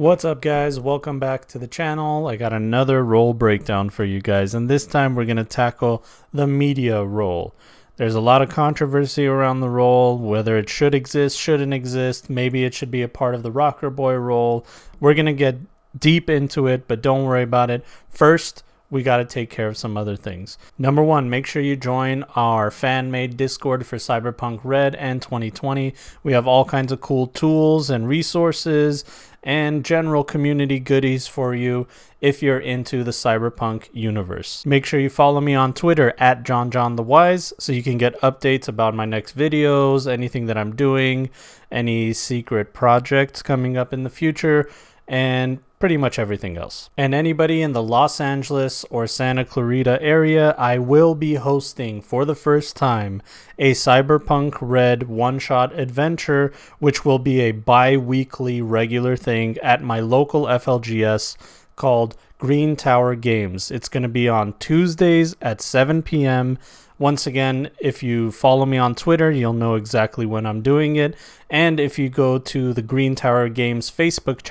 What's up, guys? Welcome back to the channel. I got another role breakdown for you guys, and this time we're going to tackle the media role. There's a lot of controversy around the role, whether it should exist, shouldn't exist, maybe it should be a part of the rocker boy role. We're going to get deep into it, but don't worry about it. First, we got to take care of some other things. Number one, make sure you join our fan-made Discord for Cyberpunk Red and 2020. We have all kinds of cool tools and resources and general community goodies for you if you're into the Cyberpunk universe. Make sure you follow me on Twitter at JonJonTheWise so you can get updates about my next videos, anything that I'm doing, any secret projects coming up in the future, and pretty much everything else. And anybody in the Los Angeles or Santa Clarita area, I will be hosting for the first time a Cyberpunk Red one-shot adventure, which will be a bi-weekly regular thing at my local FLGS called Green Tower Games. It's going to be on Tuesdays at 7 p.m. Once again, if you follow me on Twitter, you'll know exactly when I'm doing it. And if you go to the Green Tower Games Facebook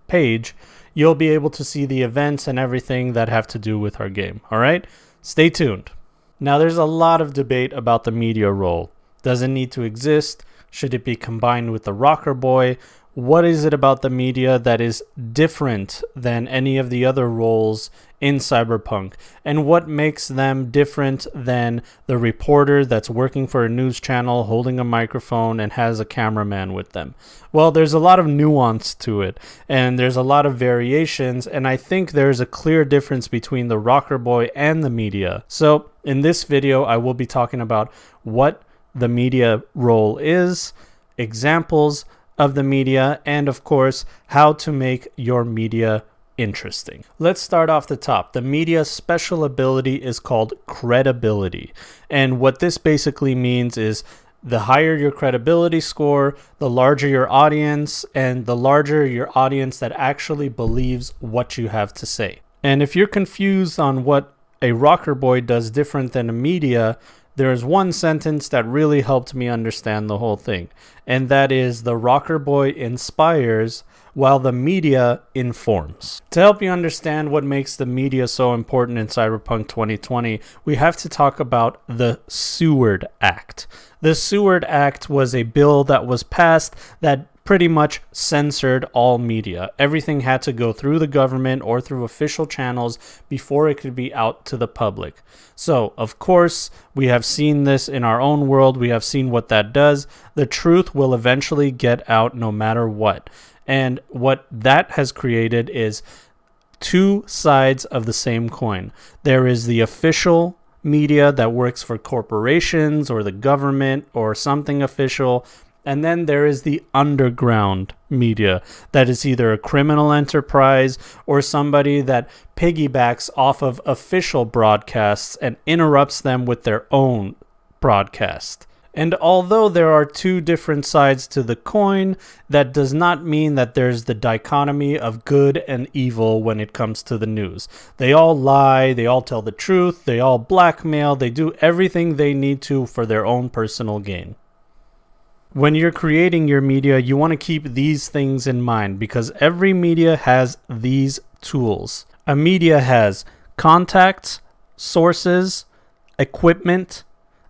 page, you'll be able to see the events and everything that have to do with our game. All right? Stay tuned. Now, there's a lot of debate about the media role. Does it need to exist? Should it be combined with the rocker boy? What is it about the media that is different than any of the other roles in Cyberpunk? And what makes them different than the reporter that's working for a news channel, holding a microphone, and has a cameraman with them? Well, there's a lot of nuance to it, and there's a lot of variations, and I think there's a clear difference between the rocker boy and the media. So, in this video, I will be talking about what the media role is, examples of the media, and of course, how to make your media interesting. Let's start off the top. The media's special ability is called credibility. And what this basically means is the higher your credibility score, the larger your audience, and the larger your audience that actually believes what you have to say. And if you're confused on what a rocker boy does different than a media, there's one sentence that really helped me understand the whole thing, and that is the rocker boy inspires while the media informs. To help you understand what makes the media so important in Cyberpunk 2020, we have to talk about the Seward Act. The Seward Act was a bill that was passed that pretty much censored all media. Everything had to go through the government or through official channels before it could be out to the public. So, of course, we have seen this in our own world. We have seen what that does. The truth will eventually get out no matter what. And what that has created is two sides of the same coin. There is the official media that works for corporations or the government or something official. And then there is the underground media that is either a criminal enterprise or somebody that piggybacks off of official broadcasts and interrupts them with their own broadcast. And although there are two different sides to the coin, that does not mean that there's the dichotomy of good and evil when it comes to the news. They all lie, they all tell the truth, they all blackmail, they do everything they need to for their own personal gain. When you're creating your media, you want to keep these things in mind because every media has these tools. A media has contacts, sources, equipment,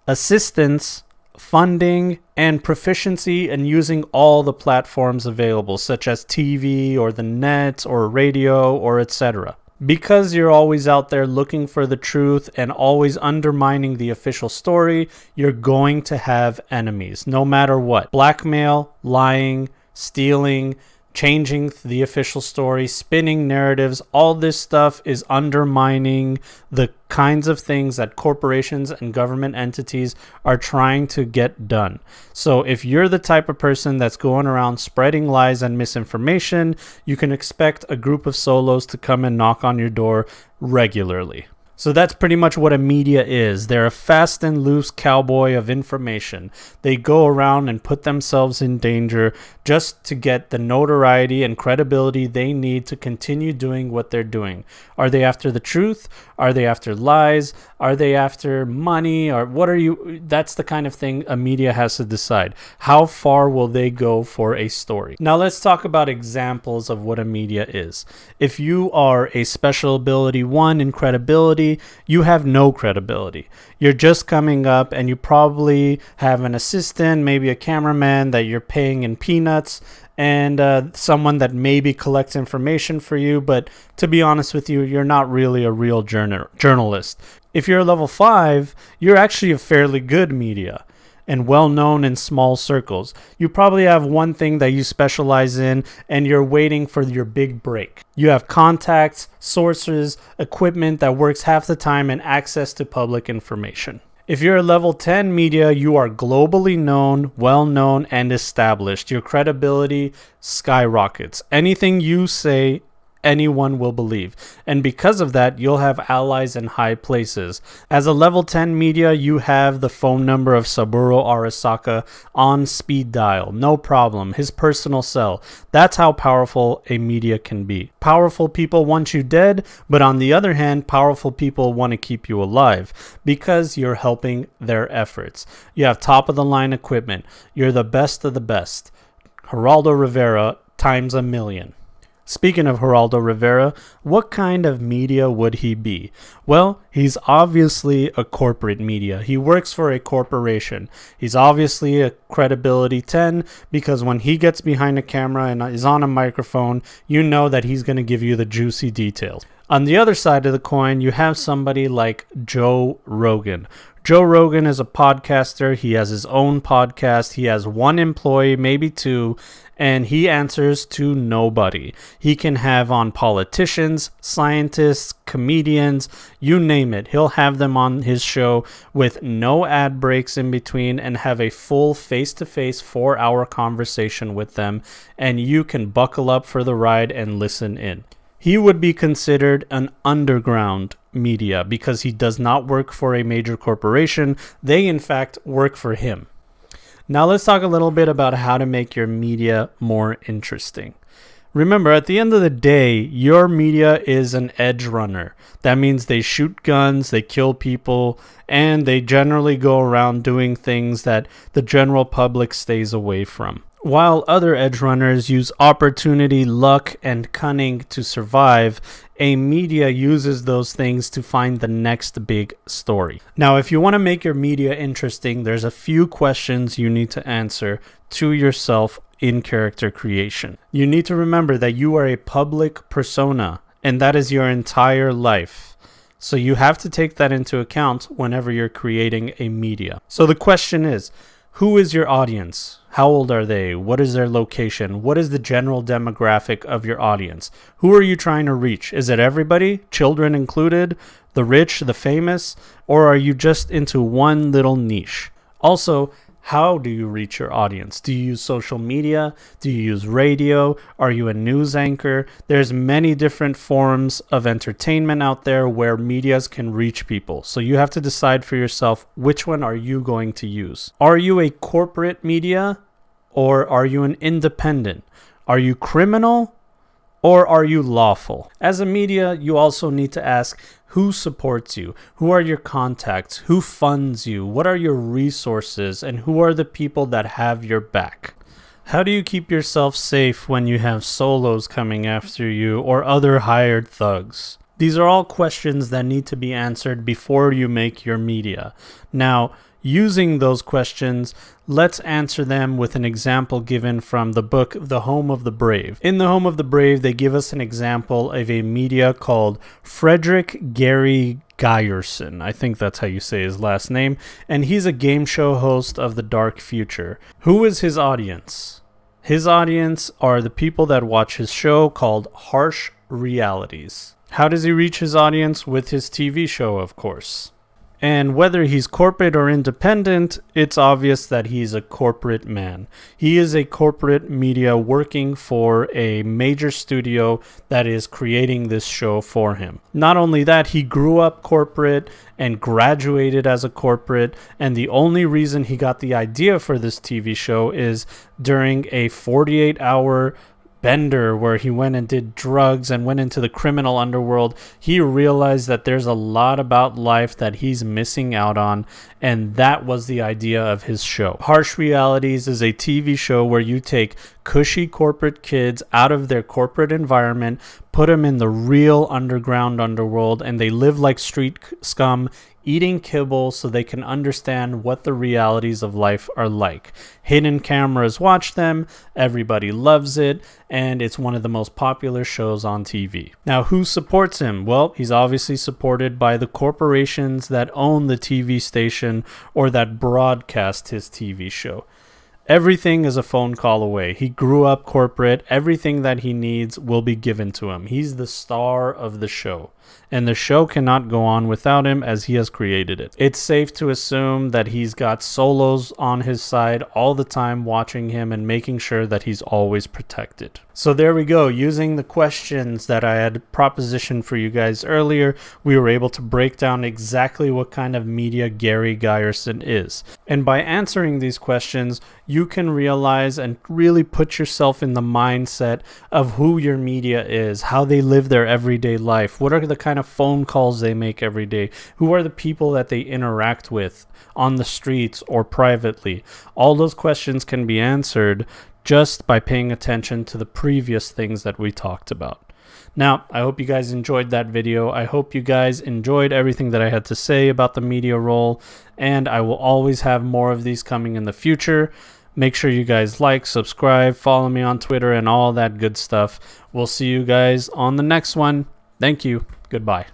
assistance, funding, and proficiency in using all the platforms available, such as TV or the net or radio or etc. Because you're always out there looking for the truth and always undermining the official story, you're going to have enemies, no matter what. Blackmail, lying, stealing, changing the official story, spinning narratives, all this stuff is undermining the kinds of things that corporations and government entities are trying to get done. So if you're the type of person that's going around spreading lies and misinformation, you can expect a group of solos to come and knock on your door regularly. So that's pretty much what a media is. They're a fast and loose cowboy of information. They go around and put themselves in danger just to get the notoriety and credibility they need to continue doing what they're doing. Are they after the truth? Are they after lies? Are they after money? Or what are you? That's the kind of thing a media has to decide. How far will they go for a story? Now let's talk about examples of what a media is. If you are a special ability 1 in credibility, you have no credibility. You're just coming up and you probably have an assistant, maybe a cameraman that you're paying in peanuts, and someone that maybe collects information for you. But to be honest with you, you're not really a real journalist. If you're a level 5, you're actually a fairly good media and well known in small circles. You probably have one thing that you specialize in and you're waiting for your big break. You have contacts, sources, equipment that works half the time, and access to public information. If you're a level 10 media, you are globally known, well known, and established. Your credibility skyrockets. Anything you say, anyone will believe. And because of that, you'll have allies in high places. As a level 10 media, you have the phone number of Saburo Arasaka on speed dial. No problem. His personal cell. That's how powerful a media can be. Powerful people want you dead, but on the other hand, powerful people want to keep you alive because you're helping their efforts. You have top of the line equipment. You're the best of the best. Geraldo Rivera times a million. Speaking of Geraldo Rivera, what kind of media would he be? Well, he's obviously a corporate media. He works for a corporation. He's obviously a credibility 10 because when he gets behind a camera and is on a microphone, you know that he's going to give you the juicy details. On the other side of the coin, you have somebody like Joe Rogan. Joe Rogan is a podcaster. He has his own podcast. He has one employee, maybe two, and he answers to nobody. He can have on politicians, scientists, comedians, you name it. He'll have them on his show with no ad breaks in between and have a full face-to-face 4-hour conversation with them, and you can buckle up for the ride and listen in. He would be considered an underground media because he does not work for a major corporation. They, in fact, work for him. Now let's talk a little bit about how to make your media more interesting. Remember, at the end of the day, your media is an edge runner. That means they shoot guns, they kill people, and they generally go around doing things that the general public stays away from. While other edge runners use opportunity, luck, and cunning to survive, a media uses those things to find the next big story. Now, if you want to make your media interesting, there's a few questions you need to answer to yourself in character creation. You need to remember that you are a public persona, and that is your entire life. So you have to take that into account whenever you're creating a media. So the question is, who is your audience? How old are they? What is their location? What is the general demographic of your audience? Who are you trying to reach? Is it everybody, children included, the rich, the famous, or are you just into one little niche? Also, how do you reach your audience? Do you use social media? Do you use radio? Are you a news anchor? There's many different forms of entertainment out there where medias can reach people. So you have to decide for yourself, which one are you going to use? Are you a corporate media or are you an independent? Are you criminal or are you lawful? As a media, you also need to ask, who supports you? Who are your contacts? Who funds you? What are your resources? And who are the people that have your back? How do you keep yourself safe when you have solos coming after you or other hired thugs? These are all questions that need to be answered before you make your media. Now, using those questions, let's answer them with an example given from the book The Home of the Brave. In The Home of the Brave, they give us an example of a media called Frederick Gary Guyerson. I think that's how you say his last name. And he's a game show host of the dark future. Who is his audience? His audience are the people that watch his show called Harsh Realities. How does he reach his audience? With his TV show, of course. And whether he's corporate or independent, it's obvious that he's a corporate man. He is a corporate media working for a major studio that is creating this show for him. Not only that, he grew up corporate and graduated as a corporate, and the only reason he got the idea for this TV show is during a 48-hour bender where he went and did drugs and went into the criminal underworld. He realized that there's a lot about life that he's missing out on, and that was the idea of his show. Harsh Realities is a TV show where you take cushy corporate kids out of their corporate environment, put them in the real underground underworld, and they live like street scum, eating kibble so they can understand what the realities of life are like. Hidden cameras watch them, everybody loves it, and it's one of the most popular shows on TV. Now, who supports him? Well, he's obviously supported by the corporations that own the TV station or that broadcast his TV show. Everything is a phone call away. He grew up corporate. Everything that he needs will be given to him. He's the star of the show, and the show cannot go on without him as he has created it. It's safe to assume that he's got solos on his side all the time watching him and making sure that he's always protected. So there we go. Using the questions that I had propositioned for you guys earlier, we were able to break down exactly what kind of media Gary Guyerson is. And by answering these questions, you can realize and really put yourself in the mindset of who your media is, how they live their everyday life, what are the kind of phone calls they make every day, who are the people that they interact with on the streets or privately. All those questions can be answered just by paying attention to the previous things that we talked about. Now, I hope you guys enjoyed that video. I hope you guys enjoyed everything that I had to say about the media role, and I will always have more of these coming in the future. Make sure you guys like, subscribe, follow me on Twitter, and all that good stuff. We'll see you guys on the next one. Thank you. Goodbye.